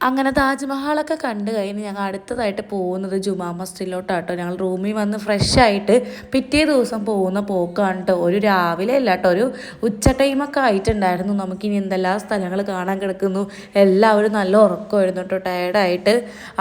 അങ്ങനെ താജ്മഹലൊക്കെ കണ്ടു കഴിഞ്ഞ് ഞങ്ങൾ അടുത്തതായിട്ട് പോകുന്നത് ജുമാ മസ്ജിദിലോട്ടാട്ടോ. ഞങ്ങൾ റൂമിൽ വന്ന് ഫ്രഷ് ആയിട്ട് പിറ്റേ ദിവസം പോകുന്ന പോക്കാണ് കേട്ടോ. ഒരു രാവിലെ അല്ല കേട്ടോ, ഒരു ഉച്ച ടൈമൊക്കെ ആയിട്ടുണ്ടായിരുന്നു. നമുക്കിനി എന്തെല്ലാം സ്ഥലങ്ങൾ കാണാൻ കിടക്കുന്നു. എല്ലാവരും നല്ല ഉറക്കമായിരുന്നു കേട്ടോ, ടയർഡായിട്ട്.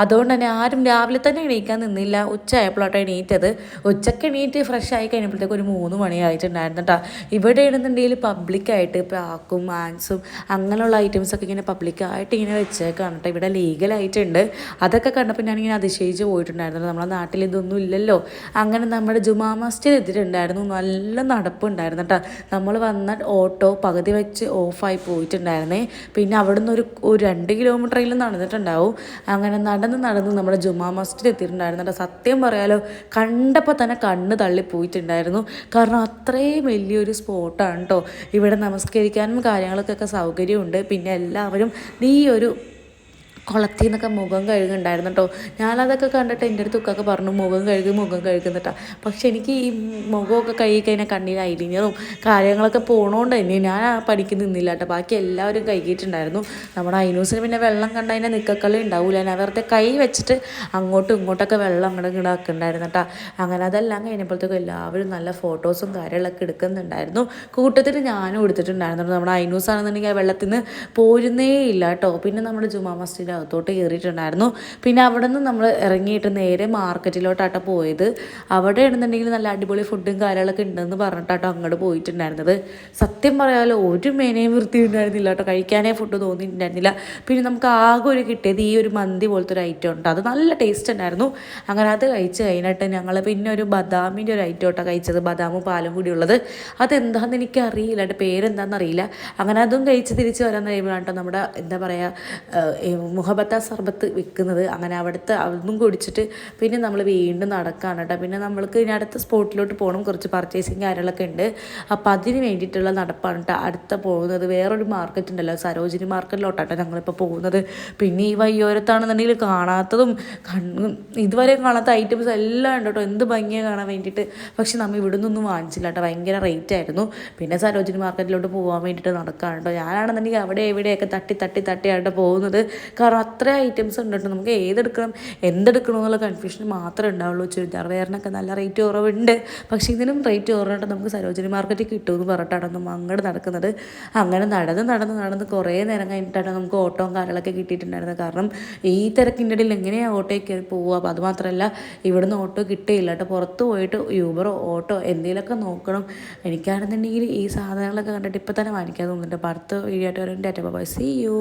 അതുകൊണ്ട് തന്നെ ആരും രാവിലെ തന്നെ എണീക്കാൻ നിന്നില്ല. ഉച്ച ആയപ്പോഴാട്ടോ എണീറ്റത്. ഉച്ചയ്ക്ക് എണീറ്റ് ഫ്രഷ് ആയി കഴിഞ്ഞപ്പോഴത്തേക്ക് ഒരു 3 മണി ആയിട്ടുണ്ടായിരുന്നു കേട്ടോ. ഇവിടെ ഇടുന്നുണ്ടെങ്കിൽ പബ്ലിക്കായിട്ട് പാക്കും ആൻസും അങ്ങനെയുള്ള ഐറ്റംസൊക്കെ ഇങ്ങനെ പബ്ലിക്കായിട്ട് ഇങ്ങനെ വെച്ചേക്കാണ് കേട്ടോ. ഇവിടെ ലീഗലായിട്ടുണ്ട്. അതൊക്കെ കണ്ടപ്പോൾ ഞാനിങ്ങനെ അതിശയിച്ച് പോയിട്ടുണ്ടായിരുന്നു. നമ്മളെ നാട്ടിൽ ഇതൊന്നും ഇല്ലല്ലോ. അങ്ങനെ നമ്മുടെ ജുമാ മസ്ജിദ് എത്തിയിട്ടുണ്ടായിരുന്നു. നല്ല നടപ്പുണ്ടായിരുന്നു കേട്ടോ. നമ്മൾ വന്ന ഓട്ടോ പകുതി വെച്ച് ഓഫായി പോയിട്ടുണ്ടായിരുന്നേ. പിന്നെ അവിടെ നിന്ന് ഒരു 2 കിലോമീറ്ററെങ്കിലും നടന്നിട്ടുണ്ടാവും. അങ്ങനെ നടന്ന് നമ്മുടെ ജുമാ മസ്ജിദ് എത്തിയിട്ടുണ്ടായിരുന്നു കേട്ടോ. സത്യം പറയാലോ, കണ്ടപ്പോൾ തന്നെ കണ്ണ് തള്ളിപ്പോയിട്ടുണ്ടായിരുന്നു. കാരണം അത്രയും വലിയൊരു സ്പോട്ടാണ് കേട്ടോ. ഇവിടെ നമസ്കരിക്കാനും കാര്യങ്ങൾക്കൊക്കെ സൗകര്യമുണ്ട്. പിന്നെ എല്ലാവരും ഈ ഒരു കുളത്തിൽ നിന്നൊക്കെ മുഖം കഴുകുന്നുണ്ടായിരുന്നു കേട്ടോ. ഞാനതൊക്കെ കണ്ടിട്ട് എൻ്റെ അടുത്ത് ഉക്കൊക്കെ പറഞ്ഞു മുഖം കഴുകുന്നിട്ടാ. പക്ഷെ എനിക്ക് ഈ മുഖമൊക്കെ കഴുകി കഴിഞ്ഞാൽ കണ്ണിൽ ഐലിനറും കാര്യങ്ങളൊക്കെ പോകണോണ്ട് തന്നെ ഞാൻ ആ പണിക്ക് നിന്നില്ല കേട്ടോ. ബാക്കി എല്ലാവരും കഴുകിയിട്ടുണ്ടായിരുന്നു. നമ്മുടെ ഐനൂസിന് പിന്നെ വെള്ളം കണ്ട അതിൻ്റെ നിക്കക്കളി ഉണ്ടാവില്ല. ഞാൻ വെറുതെ കൈ വെച്ചിട്ട് അങ്ങോട്ടും ഇങ്ങോട്ടൊക്കെ വെള്ളം അങ്ങോട്ട് ഇങ്ങോട്ട് ആക്കുന്നുണ്ടായിരുന്നു കേട്ടോ. അങ്ങനെ അതെല്ലാം കഴിഞ്ഞപ്പോഴത്തേക്കും എല്ലാവരും നല്ല ഫോട്ടോസും കാര്യങ്ങളൊക്കെ എടുക്കുന്നുണ്ടായിരുന്നു. കൂട്ടത്തിൽ ഞാനും എടുത്തിട്ടുണ്ടായിരുന്നു. നമ്മുടെ ഐനൂസാണെന്നുണ്ടെങ്കിൽ ആ വെള്ളത്തിൽ നിന്ന് പോരുന്നേ ഇല്ല കേട്ടോ. പിന്നെ നമ്മുടെ ജുമാ മസ്ജിദ് അകത്തോട്ട് കയറിയിട്ടുണ്ടായിരുന്നു. പിന്നെ അവിടെ നിന്ന് നമ്മൾ ഇറങ്ങിയിട്ട് നേരെ മാർക്കറ്റിലോട്ടാട്ടോ പോയത്. അവിടെ ആണെന്നുണ്ടെങ്കിൽ നല്ല അടിപൊളി ഫുഡും കാര്യങ്ങളൊക്കെ ഉണ്ടെന്ന് പറഞ്ഞിട്ടാട്ടോ അങ്ങോട്ട് പോയിട്ടുണ്ടായിരുന്നത്. സത്യം പറയാലോ, ഒരു മേനയും വൃത്തി ഉണ്ടായിരുന്നില്ല കേട്ടോ. കഴിക്കാനേ ഫുഡ് തോന്നിയിട്ടുണ്ടായിരുന്നില്ല. പിന്നെ നമുക്ക് ആകെ ഒരു കിട്ടിയത് ഈ ഒരു മന്തി പോലത്തെ ഒരു ഐറ്റം ഉണ്ട്. അത് നല്ല ടേസ്റ്റ് ഉണ്ടായിരുന്നു. അങ്ങനെ അത് കഴിച്ച് കഴിഞ്ഞിട്ട് ഞങ്ങൾ പിന്നെ ഒരു ബദാമിൻ്റെ ഒരു ഐറ്റം കേട്ടോ കഴിച്ചത്. ബദാമും പാലും കൂടി ഉള്ളത്. അതെന്താണെന്ന് എനിക്കറിയില്ല, അതിൻ്റെ പേരെന്താണെന്ന് അറിയില്ല. അങ്ങനെ അതും കഴിച്ച് തിരിച്ച് വരാൻ കഴിയുമ്പോഴാണ് കേട്ടോ നമ്മുടെ എന്താ പറയുക മുഹബത്ത സർബത്ത് വിൽക്കുന്നത്. അങ്ങനെ അവിടുത്തെ അതൊന്നും കുടിച്ചിട്ട് പിന്നെ നമ്മൾ വീണ്ടും നടക്കുകയാണ് കേട്ടോ. പിന്നെ നമ്മൾക്ക് ഇനി അടുത്ത സ്പോട്ടിലോട്ട് പോകണം. കുറച്ച് പർച്ചേസിങ് കാര്യങ്ങളൊക്കെ ഉണ്ട്. അപ്പോൾ അതിന് വേണ്ടിയിട്ടുള്ള നടപ്പാണ് കേട്ടോ. അടുത്ത പോകുന്നത് വേറൊരു മാർക്കറ്റ് ഉണ്ടല്ലോ, സരോജിനി മാർക്കറ്റിലോട്ടാട്ടോ ഞങ്ങളിപ്പോൾ പോകുന്നത്. പിന്നെ ഈ വയ്യോരത്താണെന്നുണ്ടെങ്കിൽ കാണാത്തതും ഇതുവരെ കാണാത്ത ഐറ്റംസ് എല്ലാം ഉണ്ട് കേട്ടോ. എന്ത് ഭംഗിയാണ് കാണാൻ വേണ്ടിയിട്ട്. പക്ഷെ നമ്മൾ ഇവിടെ നിന്നൊന്നും വാങ്ങിച്ചില്ല കേട്ടോ. ഭയങ്കര റേറ്റ് ആയിരുന്നു. പിന്നെ സരോജിനി മാർക്കറ്റിലോട്ട് പോകാൻ വേണ്ടിയിട്ട് നടക്കുകയാണ് കേട്ടോ. ഞാനാണെന്നുണ്ടെങ്കിൽ അവിടെ എവിടെയൊക്കെ തട്ടിയായിട്ട് പോകുന്നത്. കാരണം അത്ര ഐറ്റംസ് ഉണ്ട് കേട്ടോ. നമുക്ക് ഏതെടുക്കണം എന്തെടുക്കണം എന്നുള്ള കൺഫ്യൂഷൻ മാത്രമേ ഉണ്ടാവുള്ളൂ. ചുരിദാർ വെയറിനൊക്കെ നല്ല റേറ്റ് കുറവുണ്ട്. പക്ഷേ ഇതിനും റേറ്റ് കുറഞ്ഞിട്ട് നമുക്ക് സരോജിനി മാർക്കറ്റിൽ കിട്ടുമെന്ന് പറഞ്ഞിട്ടാണ് നമ്മൾ അങ്ങോട്ട് നടക്കുന്നത്. അങ്ങനെ നടന്ന് കുറേ നേരം കഴിഞ്ഞിട്ടാണ് നമുക്ക് ഓട്ടോയും കാര്യങ്ങളൊക്കെ കിട്ടിയിട്ടുണ്ടായിരുന്നത്. കാരണം ഈ തിരക്കിൻ്റെ ഇടയിൽ എങ്ങനെയാണ് ഓട്ടോയിൽ കയറി പോവുക. അപ്പോൾ അതുമാത്രമല്ല ഇവിടുന്ന് ഓട്ടോ കിട്ടുകയില്ല കേട്ടോ. പുറത്ത് പോയിട്ട് യൂബറോ ഓട്ടോ എന്തെങ്കിലുമൊക്കെ നോക്കണം. എനിക്കാണെന്നുണ്ടെങ്കിൽ ഈ സാധനങ്ങളൊക്കെ കണ്ടിട്ട് ഇപ്പം തന്നെ വാങ്ങിക്കാൻ തോന്നുന്നുണ്ട്. അപ്പോൾ അടുത്ത വീഡിയോ ആയിട്ട് വരും. Tata bye, see U.